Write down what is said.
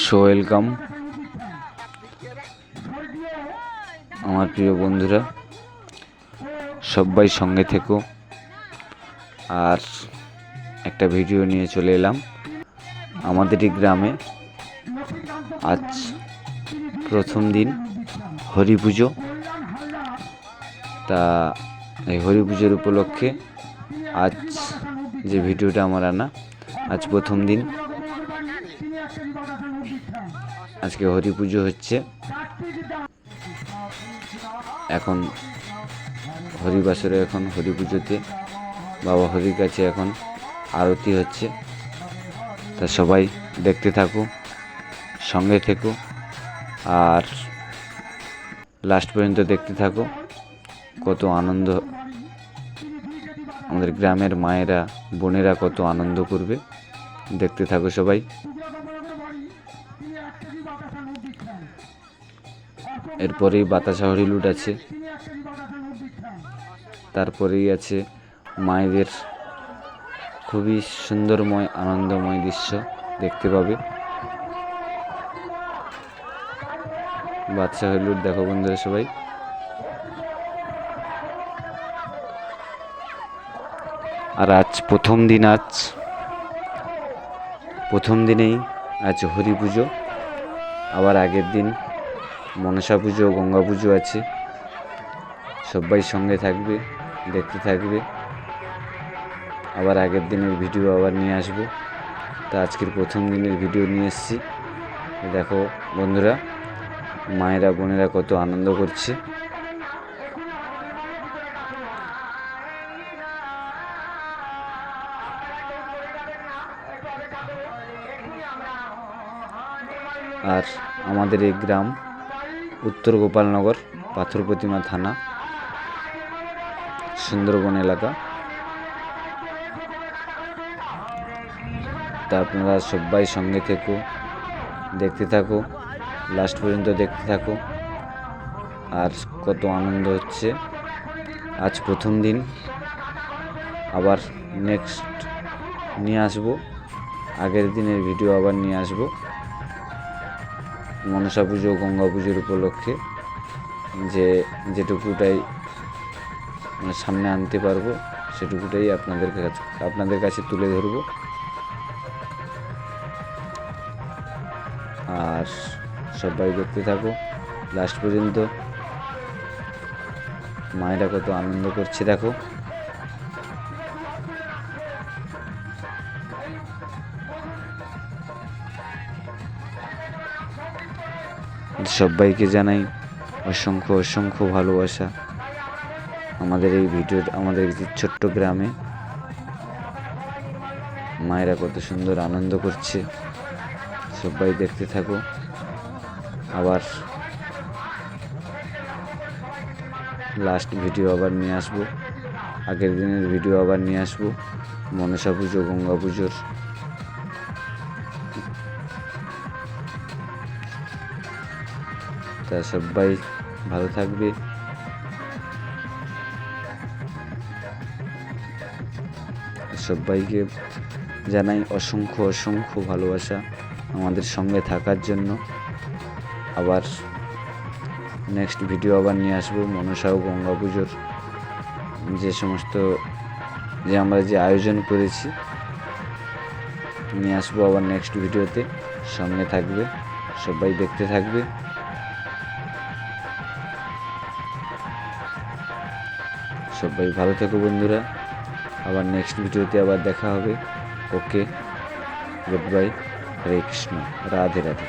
So welcome আমার প্রিয় বন্ধুরা, সবাই সঙ্গে থেকো। আর একটা ভিডিও নিয়ে চলে এলাম আমাদেরই গ্রামে। আজ প্রথম দিন হরি পুজো। তা এই হরি পুজোর উপলক্ষে আজ যে ভিডিওটা আমার আনা, আজ প্রথম দিন। আজকে হরি পুজো হচ্ছে। এখন হরিবাসরে, এখন হরি পুজোতে বাবা হরির কাছে এখন আরতি হচ্ছে। তা সবাই দেখতে থাকো, সঙ্গে থেকো আর লাস্ট পর্যন্ত দেখতে থাকো। কত আনন্দ আমাদের গ্রামের মায়েরা, বোনেরা কত আনন্দ করবে, দেখতে থাকো সবাই। এরপরেই বাতাসা হরি লুট আছে, তারপরেই আছে মায়েদের খুবই সুন্দরময় আনন্দময় দৃশ্য দেখতে পাবে। বাদশা হরি লুট দেখো বন্ধুরা সবাই। আর আজ প্রথম দিনেই আজ হরি পুজো। আবার আগের দিন মনসা পুজো, গঙ্গা পুজো আছে। সবাই সঙ্গে থাকবে, দেখতে থাকবে। আবার আগের দিনের ভিডিও আবার নিয়ে আসবো। তা আজকের প্রথম দিনের ভিডিও নিয়ে এসেছি। দেখো বন্ধুরা, মায়েরা বোনেরা কত আনন্দ করছে। আর আমাদের এই গ্রাম উত্তর গোপালনগর, পাথর প্রতিমা থানা, সুন্দরবন এলাকা। তা আপনারা সবাই সঙ্গে থেকো, দেখতে থাকো, লাস্ট পর্যন্ত দেখতে থাকো। আর কত আনন্দ হচ্ছে। আজ প্রথম দিন, আবার নেক্সট নিয়ে আসবো। আগের দিনের ভিডিও আবার নিয়ে আসবো মনসা পুজো, গঙ্গা পুজোর উপলক্ষে। যেটুকুটাই সামনে আনতে পারবো সেটুকুটাই আপনাদের কাছে তুলে ধরবো। আর সবাই দেখতে থাকো লাস্ট পর্যন্ত। মায়েরা কত আনন্দ করছে দেখো। সবাইকে জানাই অসংখ্য অসংখ্য ভালোবাসা। আমাদের এই আমাদের ছোট্ট গ্রামে মায়েরা কত সুন্দর আনন্দ করছে। সবাই দেখতে থাকো। আবার লাস্ট ভিডিও আবার নিয়ে আসবো, আগের দিনের ভিডিও আবার নিয়ে আসবো মনসা পুজো, গঙ্গা পুজোর। তা সবাই ভালো থাকবে। সবাইকে জানাই অসংখ্য অসংখ্য ভালোবাসা আমাদের সঙ্গে থাকার জন্য। আবার নেক্সট ভিডিও আবার নিয়ে আসবো মনসা ও গঙ্গা পুজোর আমরা যে আয়োজন করেছি নিয়ে আসবো আবার নেক্সট ভিডিওতে। সঙ্গে থাকবে, সবাই দেখতে থাকবে। সবাই ভালো থেকো বন্ধুরা। আবার নেক্সট ভিডিওতে আবার দেখা হবে। ওকে, গুড বাই, হরে কৃষ্ণ, রাধে রাধে।